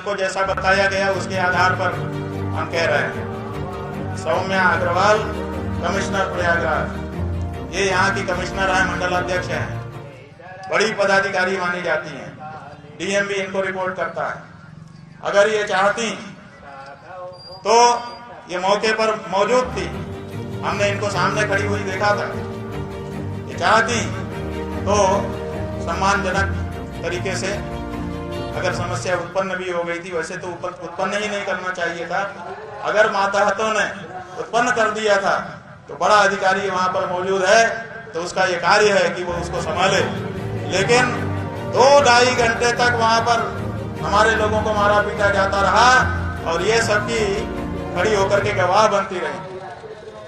आपको जैसा बताया गया उसके आधार पर हम कह रहे हैं। सौम्या अग्रवाल, कमिश्नर प्रयागराज, ये यहाँ की कमिश्नर है, मंडल अध्यक्ष हैं, बड़ी पदाधिकारी मानी जाती हैं। डीएम भी इनको रिपोर्ट करता है। अगर ये चाहती तो ये मौके पर मौजूद थी, हमने इनको सामने खड़ी हुई देखा था। ये चाहती तो सम्मानजनक तरीके से, अगर समस्या उत्पन्न भी हो गई थी, वैसे तो उत्पन्न ही नहीं करना चाहिए था। अगर मातहतों ने उत्पन्न कर दिया था तो बड़ा अधिकारी वहां पर मौजूद है, तो उसका ये कार्य है कि वो उसको संभाले। लेकिन 2-2.5 घंटे तक वहां पर हमारे लोगों को मारा पीटा जाता रहा और ये सबकी खड़ी होकर के गवाह बनती रही।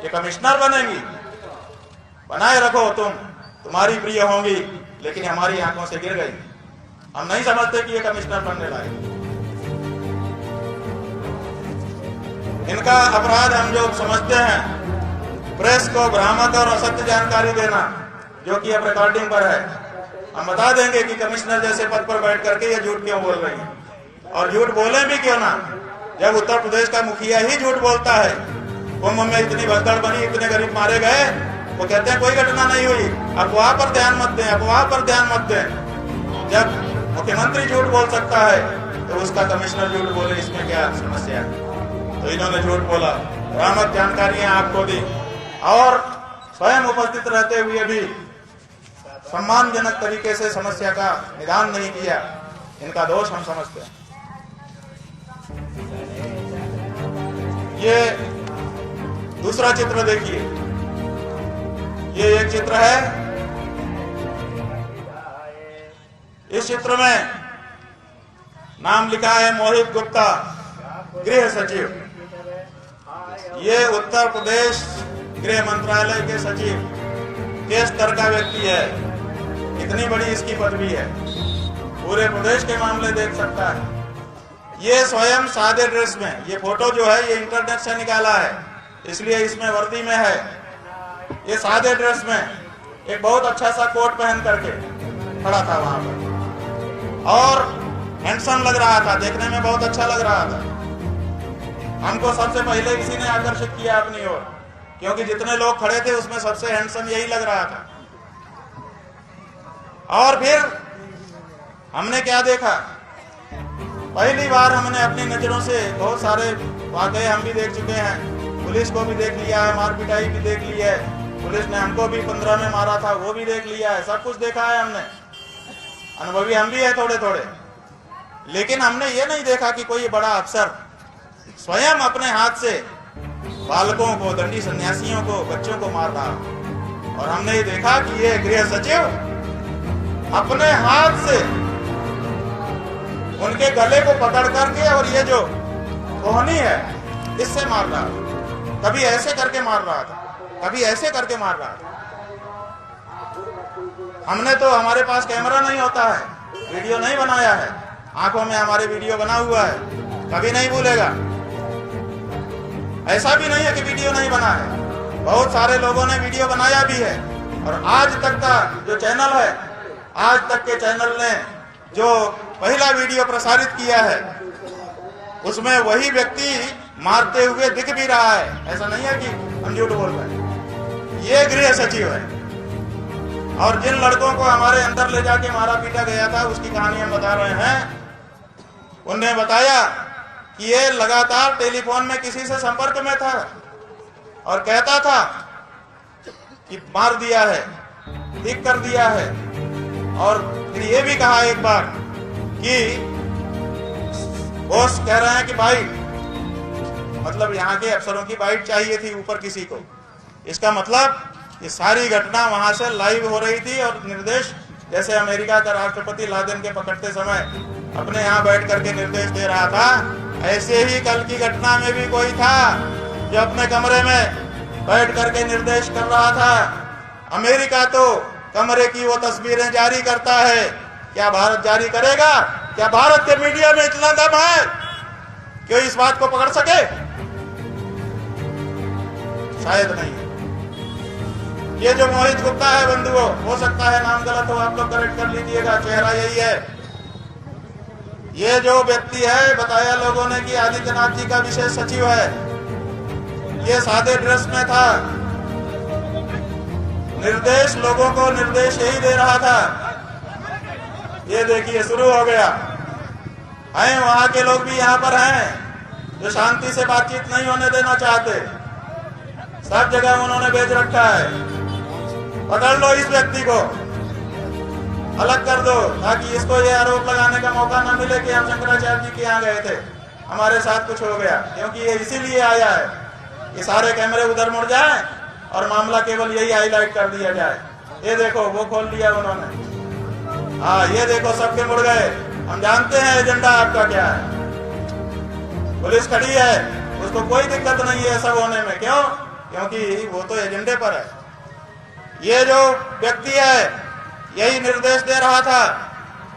ये कमिश्नर बनेंगी, बनाए रखो, तुम्हारी प्रिय होंगी, लेकिन हमारी आंखों से गिर गई। हम नहीं समझते कि ये कमिश्नर बनने लायक। इनका अपराध हम जो समझते हैं, प्रेस को भ्रामक और असत्य जानकारी देना, जो कि अब रिकॉर्डिंग पर है। हम बता देंगे कि कमिश्नर जैसे पद पर बैठ करके ये झूठ क्यों बोल रही है, और झूठ बोले भी क्यों ना, जब उत्तर प्रदेश का मुखिया ही झूठ बोलता है। कुंभ में इतनी भगदड़ बनी, इतने गरीब मारे गए, वो कहते हैं कोई घटना नहीं हुई। अफवाह पर ध्यान मत दें, अफवाह पर ध्यान मत दें। जब मुख्यमंत्री झूठ बोल सकता है तो उसका कमिश्नर झूठ बोले, इसमें क्या समस्या है? तो इन्होंने झूठ बोला, भ्रामक जानकारियां आपको दी और स्वयं उपस्थित रहते हुए भी सम्मानजनक तरीके से समस्या का निदान नहीं किया। इनका दोष हम समझते हैं। ये दूसरा चित्र देखिए, ये एक चित्र है। इस चित्र में नाम लिखा है मोहित गुप्ता, गृह सचिव। ये उत्तर प्रदेश गृह मंत्रालय के सचिव के स्तर का व्यक्ति है। इतनी बड़ी इसकी पदवी है, पूरे प्रदेश के मामले देख सकता है। ये स्वयं सादे ड्रेस में, ये फोटो जो है ये इंटरनेट से निकाला है, इसलिए इसमें वर्दी में है। ये सादे ड्रेस में एक बहुत अच्छा सा कोट पहन करके खड़ा था वहां पर और हैंडसम लग रहा था, देखने में बहुत अच्छा लग रहा था। हमको सबसे पहले इसी ने आकर्षित किया अपनी ओर, क्योंकि जितने लोग खड़े थे उसमें सबसे हैंडसम यही लग रहा था। और फिर हमने क्या देखा, पहली बार हमने अपनी नजरों से बहुत सारे वाकये हम भी देख चुके हैं। पुलिस को भी देख लिया है, मार पिटाई भी देख ली है, पुलिस ने हमको भी 15 में मारा था वो भी देख लिया है, सब कुछ देखा है हमने। अनुभवी हम भी है थोड़े थोड़े। लेकिन हमने ये नहीं देखा कि कोई बड़ा अफसर स्वयं अपने हाथ से बालकों को, दंडी सन्यासियों को, बच्चों को मार रहा। और हमने ये देखा कि ये गृह सचिव अपने हाथ से उनके गले को पकड़ करके, और ये जो कोहनी है इससे मार रहा था। कभी ऐसे करके मार रहा था, कभी ऐसे करके मार रहा था। हमने तो, हमारे पास कैमरा नहीं होता है, वीडियो नहीं बनाया है, आंखों में हमारे वीडियो बना हुआ है, कभी नहीं भूलेगा। ऐसा भी नहीं है कि वीडियो नहीं बना है, बहुत सारे लोगों ने वीडियो बनाया भी है। और आज तक का जो चैनल है, आज तक के चैनल ने जो पहला वीडियो प्रसारित किया है उसमें वही व्यक्ति मारते हुए दिख भी रहा है। ऐसा नहीं है कि हम झूठ बोल रहे हैं। ये गृह सचिव है। और जिन लड़कों को हमारे अंदर ले जाके मारा पीटा गया था उसकी कहानी हम बता रहे हैं। उन्हें बताया कि ये लगातार टेलीफोन में किसी से संपर्क में था और कहता था कि मार दिया है, ठीक कर दिया है। और फिर ये भी कहा एक बार कि बॉस कह रहे हैं कि भाई, मतलब यहाँ के अफसरों की बाइट चाहिए थी ऊपर किसी को। इसका मतलब ये सारी घटना वहां से लाइव हो रही थी और निर्देश, जैसे अमेरिका का राष्ट्रपति लादेन के पकड़ते समय अपने यहाँ बैठ करके निर्देश दे रहा था, ऐसे ही कल की घटना में भी कोई था जो अपने कमरे में बैठ करके निर्देश कर रहा था। अमेरिका तो कमरे की वो तस्वीरें जारी करता है, क्या भारत जारी करेगा? क्या भारत के मीडिया में इतना दम है कि इस बात को पकड़ सके? शायद नहीं। ये जो मोहित गुप्ता है बंधुओं, हो सकता है नाम गलत हो, आप लोग करेक्ट कर लीजिएगा, चेहरा यही है। ये जो व्यक्ति है, बताया लोगों ने कि आदित्यनाथ जी का विशेष सचिव है, ये सादे ड्रेस में था, निर्देश लोगों को निर्देश यही दे रहा था। ये देखिए शुरू हो गया है। वहां के लोग भी यहाँ पर हैं जो शांति से बातचीत नहीं होने देना चाहते। सब जगह उन्होंने भेज रखा है, पकड़ लो इस व्यक्ति को, अलग कर दो, ताकि इसको ये आरोप लगाने का मौका न मिले कि हम शंकराचार्य जी के यहाँ गए थे, हमारे साथ कुछ हो गया। क्योंकि ये इसीलिए आया है कि सारे कैमरे उधर मुड़ जाएं और मामला केवल यही हाईलाइट कर दिया जाए। ये देखो वो खोल लिया उन्होंने। हाँ ये देखो सबके मुड़ गए। हम जानते हैं एजेंडा आपका क्या है। पुलिस खड़ी है, उसको कोई दिक्कत नहीं है सब होने में। क्यों? क्योंकि वो तो एजेंडे पर है। ये जो व्यक्ति है यही निर्देश दे रहा था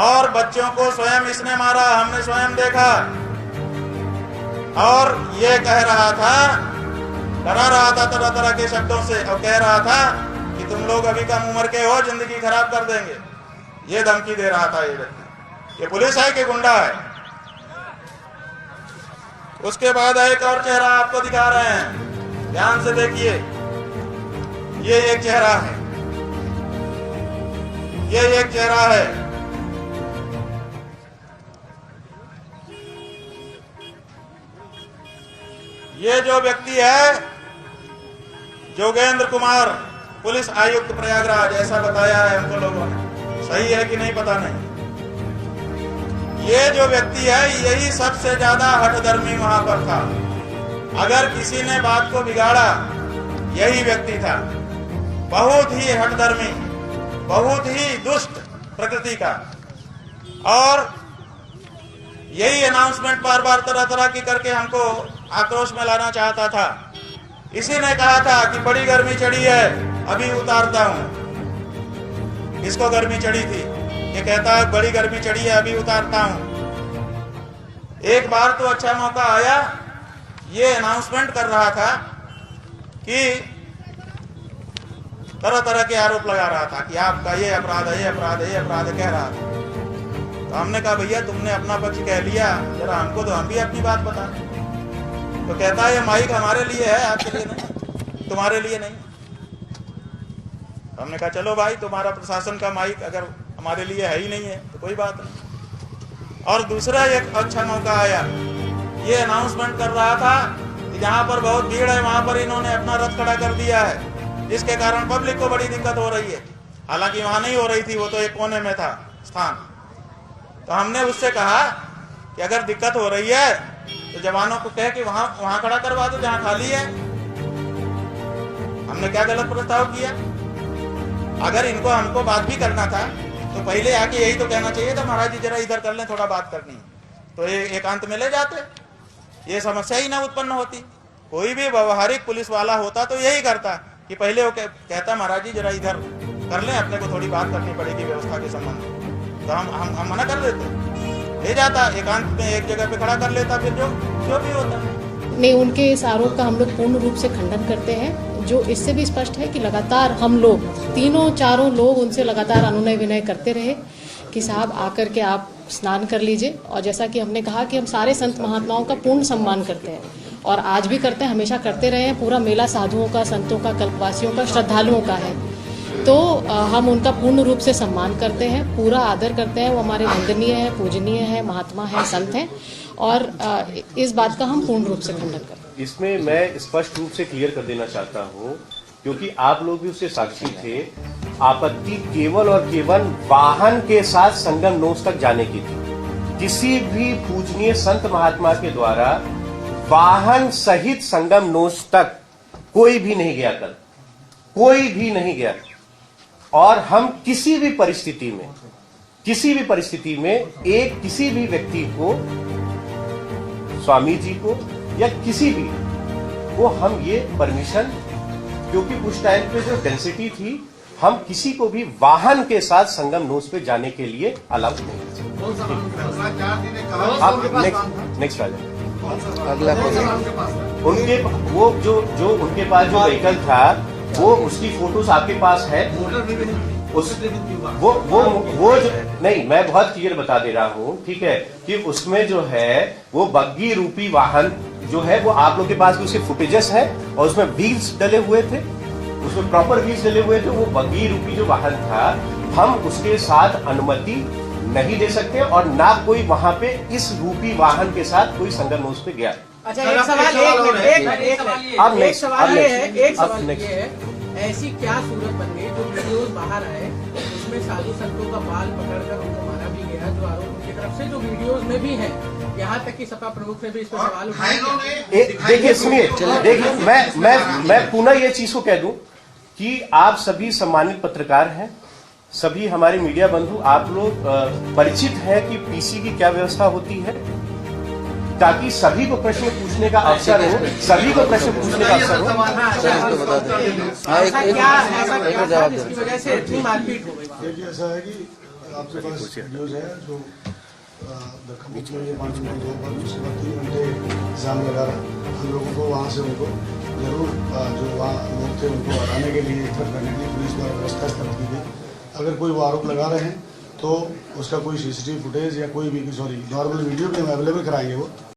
और बच्चों को स्वयं इसने मारा, हमने स्वयं देखा। और ये कह रहा था, डरा रहा था तरह तरह के शब्दों से, और कह रहा था कि तुम लोग अभी कम उम्र के हो, जिंदगी खराब कर देंगे। ये धमकी दे रहा था ये व्यक्ति। ये पुलिस है कि गुंडा है? उसके बाद एक और चेहरा आपको दिखा रहे हैं, ध्यान से देखिए। ये एक चेहरा है, ये एक चेहरा है। ये जो व्यक्ति है जोगेंद्र कुमार, पुलिस आयुक्त प्रयागराज, ऐसा बताया है हमको लोगों ने। सही है कि नहीं पता नहीं। ये जो व्यक्ति है यही सबसे ज्यादा हठधर्मी वहां पर था। अगर किसी ने बात को बिगाड़ा यही व्यक्ति था। बहुत ही हठधर्मी, बहुत ही दुष्ट प्रकृति का। और यही अनाउंसमेंट बार बार तरह तरह की करके हमको आक्रोश में लाना चाहता था। इसी ने कहा था कि बड़ी गर्मी चढ़ी है, अभी उतारता हूं। इसको गर्मी चढ़ी थी, ये कहता है बड़ी गर्मी चढ़ी है, अभी उतारता हूं। एक बार तो अच्छा मौका आया, ये अनाउंसमेंट कर रहा था कि तरह तरह के आरोप लगा रहा था कि आपका ये अपराध है, ये अपराध है, ये अपराध है, कह रहा था। तो हमने कहा भैया तुमने अपना पक्ष कह लिया, जरा हमको तो हम भी अपनी बात बता। तो कहता है ये माइक हमारे लिए है, आपके लिए नहीं, तुम्हारे लिए नहीं। हमने कहा चलो भाई, तुम्हारा प्रशासन का माइक अगर हमारे लिए है ही नहीं है तो कोई बात नहीं। और दूसरा एक अच्छा मौका आया, ये अनाउंसमेंट कर रहा था कि जहां पर बहुत भीड़ है वहां पर इन्होंने अपना रथ खड़ा कर दिया है, जिसके कारण पब्लिक को बड़ी दिक्कत हो रही है। हालांकि वहां नहीं हो रही थी, वो तो एक कोने में था स्थान। तो हमने उससे कहा कि अगर दिक्कत हो रही है तो जवानों को कह कि वहां खड़ा करवा दो जहां खाली है। हमने क्या गलत प्रस्ताव किया? अगर इनको हमको बात भी करना था तो पहले आके यही तो कहना चाहिए था, महाराज जी जरा इधर कर लें, थोड़ा बात करनी है, तो ये एकांत में ले जाते, ये समस्या ही ना उत्पन्न होती। कोई भी व्यवहारिक पुलिस वाला होता तो यही करता कि पहले वो कहता महाराज जी जरा इधर कर लें, अपने को थोड़ी बात करनी पड़ेगी व्यवस्था के संबंध में। तो हम मना कर देते, ले जाता एकांत में, एक जगह पे खड़ा कर लेता, फिर जो भी होता। नहीं, उनके इस आरोप का हम लोग पूर्ण रूप से खंडन करते हैं। जो इससे भी स्पष्ट है कि लगातार हम लोग तीनों चारों लोग उनसे लगातार अनुनय विनय करते रहे कि साहब आकर के आप स्नान कर लीजिए। और जैसा कि हमने कहा कि हम सारे संत महात्माओं का पूर्ण सम्मान करते हैं और आज भी करते हैं, हमेशा करते रहे हैं। पूरा मेला साधुओं का, संतों का, कल्पवासियों का, श्रद्धालुओं का है, तो हम उनका पूर्ण रूप से सम्मान करते हैं, पूरा आदर करते हैं। वो हमारे वंदनीय है, पूजनीय है, महात्मा है, संत हैं और इस बात का हम पूर्ण रूप से खंडन करते हैं। इसमें मैं स्पष्ट रूप से क्लियर कर देना चाहता हूं, क्योंकि आप लोग भी उससे साक्षी थे। आपत्ति केवल और केवल वाहन के साथ संगम नोस तक जाने की थी। किसी भी पूजनीय संत महात्मा के द्वारा वाहन सहित संगम नोस तक कोई भी नहीं गया, कल कोई भी नहीं गया। और हम किसी भी परिस्थिति में एक किसी भी व्यक्ति को, स्वामी जी को या किसी भी को हम ये परमिशन, क्योंकि उस टाइम पे जो डेंसिटी थी, हम किसी को भी वाहन के साथ संगम नोस पे जाने के लिए अलाउड नहीं। आप नेक्स्ट आ जाए। उनके वो जो उनके पास जो व्हीकल था, वो उसकी फोटोज आपके पास है। उस वो जो नहीं, मैं बहुत क्लियर बता दे रहा हूँ, ठीक है, कि उसमें जो है वो बग्गी रूपी वाहन जो है वो आप लोग के पास भी उसके फुटेजेस है और उसमें व्हील्स डले हुए थे, उसमें प्रॉपर व्हील्स डले हुए थे। वो बग्गी रूपी जो वाहन था, हम उसके साथ अनुमति नहीं दे सकते और ना कोई वहां पे इस रूपी वाहन के साथ कोई संगम उस पे गया। अच्छा, एक सवाल ये है, ऐसी क्या सूरत बन गई जो वीडियोस बाहर आए उसमें साधु संतों का बाल पकड़कर उनको मारा भी गया, जो आरोप उनकी तरफ से जो वीडियोस में भी है, यहाँ तक कि सपा प्रमुख ने भी इस पर सवाल उठाए। देखिए सुनिए, देखिए मैं पुनः ये चीज को कह दूं कि आप सभी सम्मानित पत्रकार हैं, सभी हमारे मीडिया बंधु, आप लोग परिचित हैं कि पीसी की क्या व्यवस्था होती है, ताकि सभी को प्रश्न पूछने का अवसर हो, सभी को प्रश्न पूछने का अवसर हो। जिसकी वजह से इतनी मारपीट हो गई। देखिए ऐसा है कि आपके पास न्यूज है जो दखन में 5 घंटे 2 बार उसके बाद 3 घंटे एग्जाम लगा रहा है। हम लोगों को वहाँ से उनको जरूर जो वहाँ लोग थे उनको हटाने के लिए इतर करने के लिए पुलिस द्वारा व्यवस्था कर दी गई। अगर कोई वो आरोप लगा रहे हैं तो उसका कोई सीसीटीवी फुटेज या कोई भी नॉर्मल वीडियो भी हम अवेलेबल कराएंगे वो।